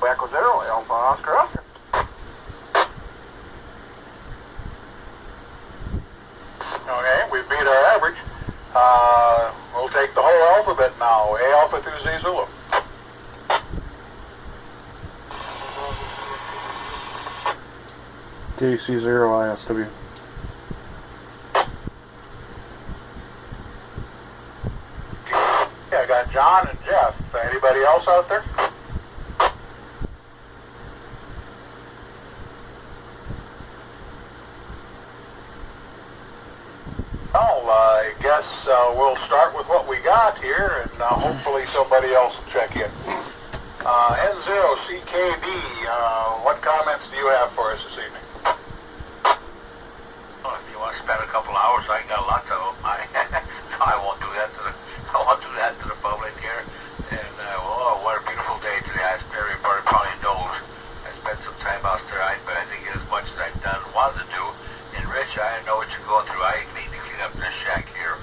Echo Zero, Alpha Oscar Oscar. Okay, we beat our average. We'll take the whole alphabet now. A Alpha through Z Zulu. KC0 ISW. Yeah, I got John and Jeff. Anybody else out there? Well, I guess we'll start with what we got here, and hopefully somebody else will check in. N0CKB, what comments do you have for us this evening? Well, if you want to spend a couple hours, I got lots of them. I won't do that to the public here. And what a beautiful day today. Everybody probably knows. I spent some time outside, but I think as much as I've done, wanted to do. And Rich, I know what you're going through. I need to clean up this shack here.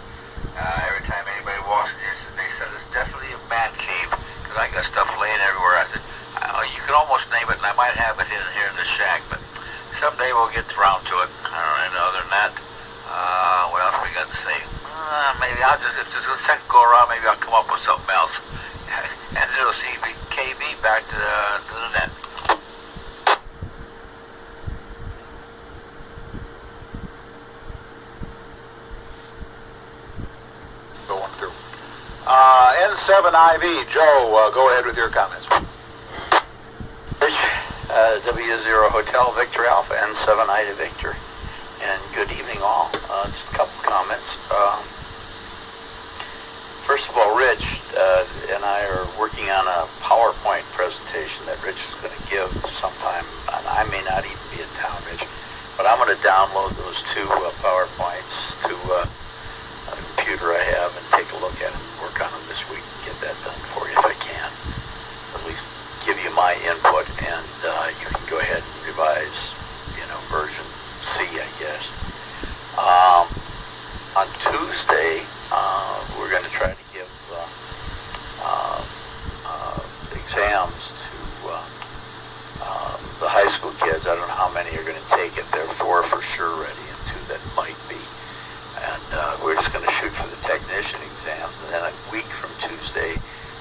Every time anybody walks in here, they said it's definitely a man cave because I got stuff laying everywhere. I said, you can almost name it, and I might have it in here in the shack, but someday we'll get around to it. I don't know. Other than that, what else we got to say? Maybe I'll just, if there's a second go around, maybe I'll come up with something else. And it'll see KB back to the net. Going through. N7IV, Joe, go ahead with your comments. W0 Hotel Victor Alpha N7 Ida Victor, and good evening all. Just a couple comments. First of all, Rich and I are working on a PowerPoint presentation that Rich is going to give sometime, and I may not even be in town, Rich, but I'm going to download those two PowerPoints to a computer I have and take a look at them, work on them this week, and get that done for you if I can. At least give you my input, and you can go ahead and revise, version C, I guess. On Tuesday, we're going to try to give exams to the high school kids. I don't know how many are going to take it. There are 4 for sure ready and 2 that might be. And we're just going to shoot for the technician exams, and then a week from Tuesday,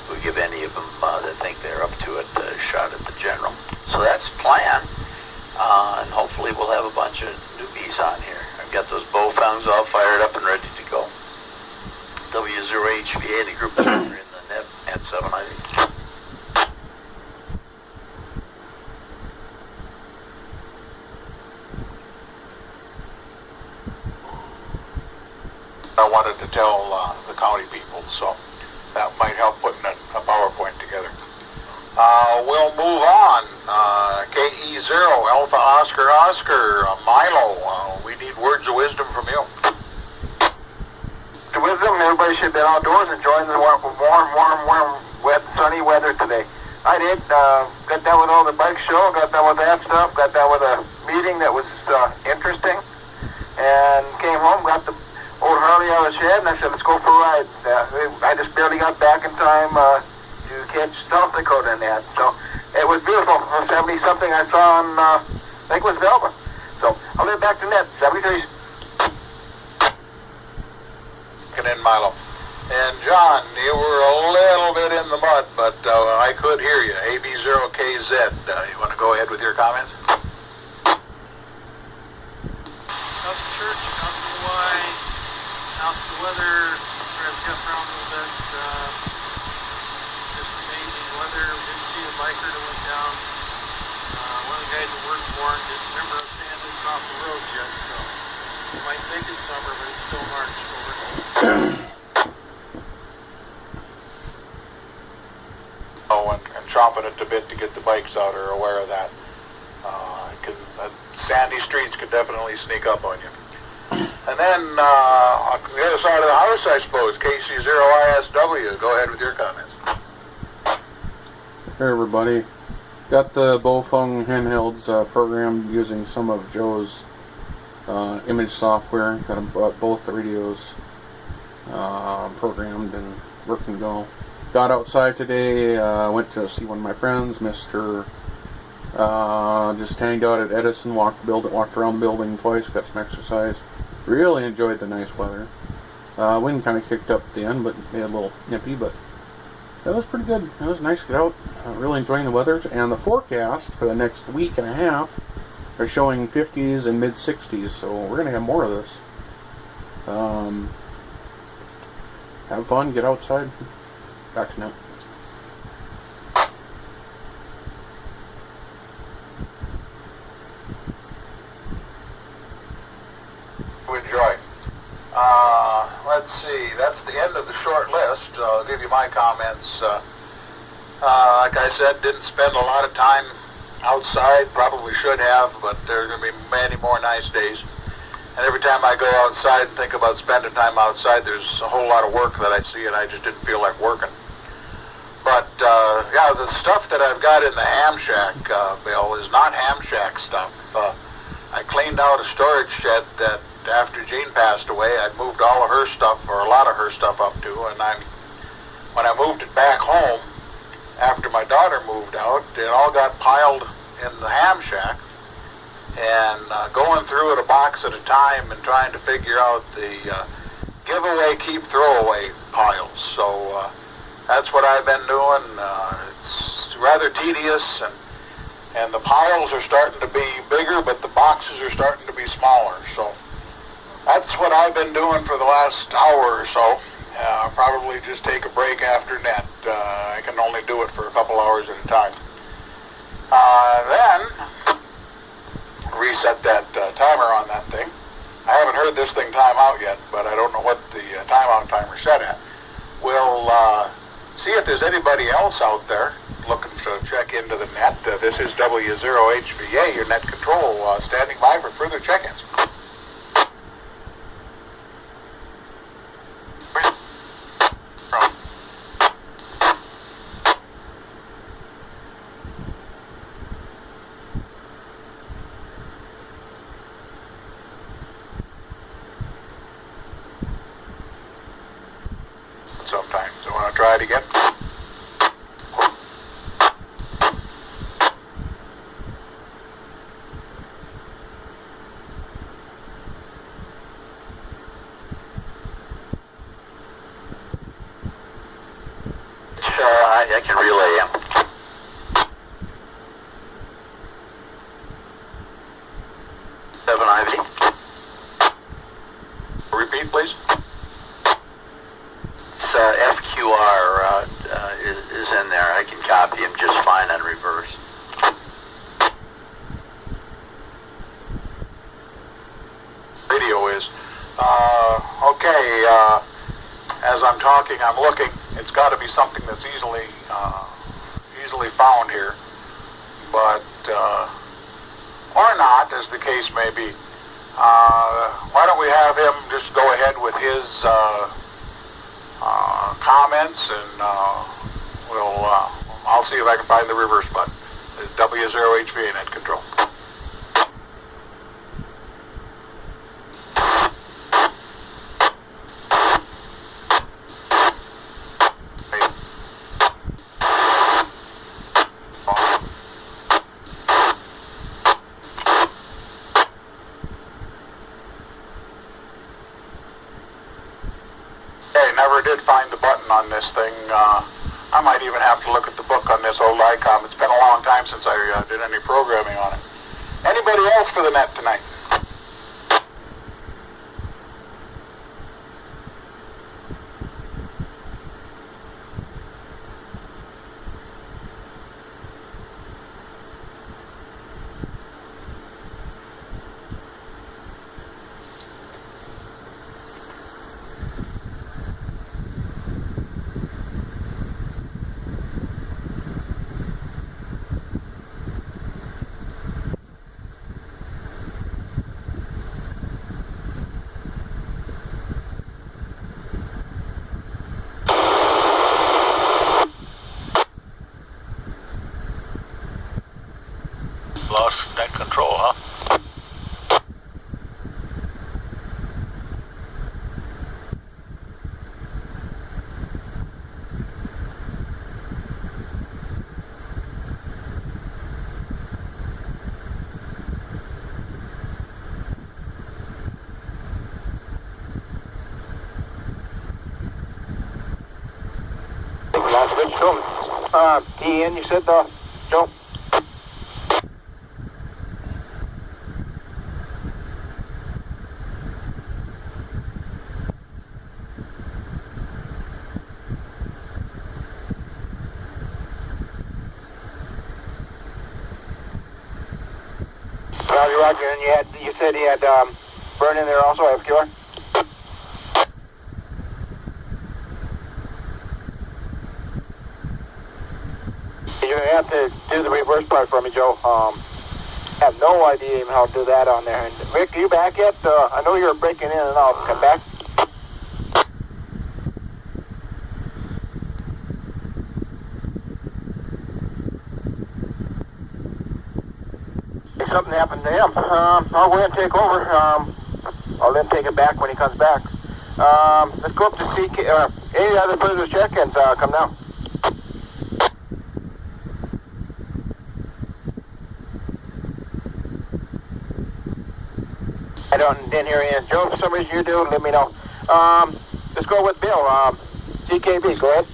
we'll give any of them that think they're up to it a shot at the general. So that's the plan, and hopefully we'll have a bunch of newbies on here. I've got those bow fangs all fired up and ready to go. W0HVA, the group that are in the net at 7, I think. I wanted to tell the county people, so that might help putting a PowerPoint together. We'll move on. KE0, Alpha Oscar Oscar, Milo, we need words of wisdom from you. To wisdom, everybody should be outdoors enjoying the warm, wet, sunny weather today. I did. Got done with all the bike show, got done with that stuff, got done with a meeting that was interesting, and came home, got the old Harley out of the shed, and I said, let's go for a ride. I just barely got back in time to catch South Dakota in that. So it was beautiful. For 70-something I saw on, I think it was Velva. So I'll live back to net, 73. In Milo. And John, you were a little bit in the mud, but I could hear you. AB0KZ, you want to go ahead with your comments? How's the church? How's the wine? How's the weather? Trying to jump around a little bit. Just amazing weather. We didn't see a biker that went down. One of the guys that worked for him didn't remember us standing off the road yet, so we might think it's summer, but it's still March. And chomping at the bit to get the bikes out are aware of that. Sandy streets could definitely sneak up on you. And then on the other side of the house, I suppose, KC0ISW, go ahead with your comments. Hey everybody, got the Bowfung handhelds programmed using some of Joe's image software. Got them, both radios programmed and working to go. got outside today, went to see one of my friends, Mr. Just hanged out at Edison, walked around the building twice, got some exercise. Really enjoyed the nice weather. Wind kind of kicked up at the end, but made a little nippy, but that was pretty good. It was nice to get out. Really enjoying the weather. And the forecast for the next week and a half are showing 50s and mid-60s, so we're going to have more of this. Have fun, get outside. Back to now. Enjoy. Let's see, that's the end of the short list. I'll give you my comments. Like I said, didn't spend a lot of time outside, probably should have, but there's going to be many more nice days. And every time I go outside and think about spending time outside, there's a whole lot of work that I see and I just didn't feel like working. But, yeah, the stuff that I've got in the ham shack, Bill, is not ham shack stuff. I cleaned out a storage shed that after Jean passed away, I'd moved all of her stuff, or a lot of her stuff up to, and when I moved it back home, after my daughter moved out, it all got piled in the ham shack, and going through it a box at a time and trying to figure out the giveaway, keep, throwaway piles. So that's what I've been doing. It's rather tedious, and the piles are starting to be bigger, but the boxes are starting to be smaller. So that's what I've been doing for the last hour or so. I'll probably just take a break after net. I can only do it for a couple hours at a time. Then reset that timer on that thing. I haven't heard this thing time out yet, but I don't know what the timeout timer set at. We'll see if there's anybody else out there looking to check into the net. This is W0HVA, your net control, standing by for further check-ins. Sometimes. I want to try it again. I can relay him. Ivy. Repeat, please. FQR is in there. I can copy him just fine on reverse. Radio is. Okay, as I'm talking, I'm looking. It's got to be something that's easily found here, but or not, as the case may be. Why don't we have him just go ahead with his comments, and I'll see if I can find the reverse button. It's W0HVA net control. Never did find the button on this thing. I might even have to look at the book on this old ICOM. It's been a long time since I did any programming on it. Anybody else for the net tonight? Lost net control, huh? That's Rich Tillman. Ian, you said, Joe? Roger, and you said he had burn in there also, FQR? You're going to have to do the reverse part for me, Joe. Have no idea even how to do that on there. And Rick, are you back yet? I know you're breaking in and out. Come back. If something happened to him, I'll go ahead and take over. I'll then take it back when he comes back. Let's go up to CK. Any other further check-ins come down. Didn't hear you. Joe, for some reason you do, let me know. Let's go with Bill. CKB, go ahead.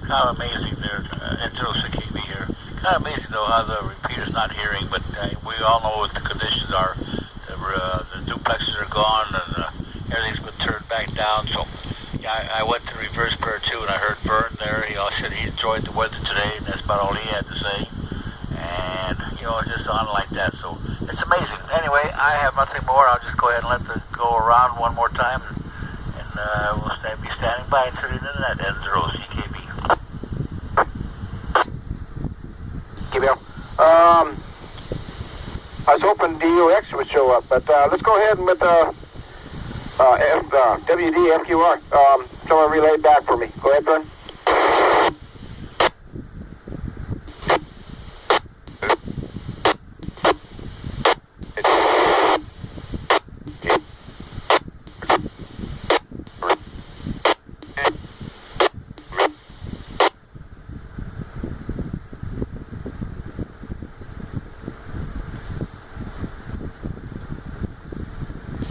Kind of amazing there. Intro CKB here. Kind of amazing though how the repeater's not hearing, but we all know what the conditions are. The duplexes are gone and everything's been turned back down. So yeah, I went to reverse prayer too, and I heard Vern there. He also said he enjoyed the weather today, and that's about all he had to say. And you know, just on like that. So it's amazing. Anyway, I have nothing more. I'll just go ahead and let the go around one more time, and we'll be standing by until the internet ends. Zero CKB. Bill. I was hoping DUX would show up, but let's go ahead and with WD FQR. Someone relay back for me. Go ahead, Vern.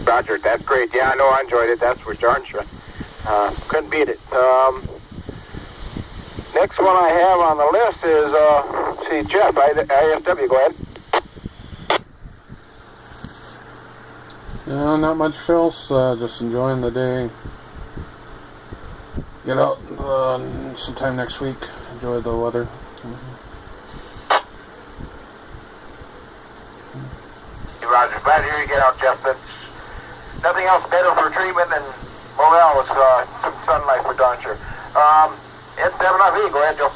Roger, that's great. Yeah, I know I enjoyed it. That's for darn sure. Couldn't beat it. Next one I have on the list is, see, Jeff, ISW, go ahead. Not much else, just enjoying the day. Get out sometime next week. Enjoy the weather. Hey, Roger, glad to hear you get out, Jeff. That's nothing else better for treatment than morale was some sunlight for darn sure. It's 7RV. Go ahead, Joe.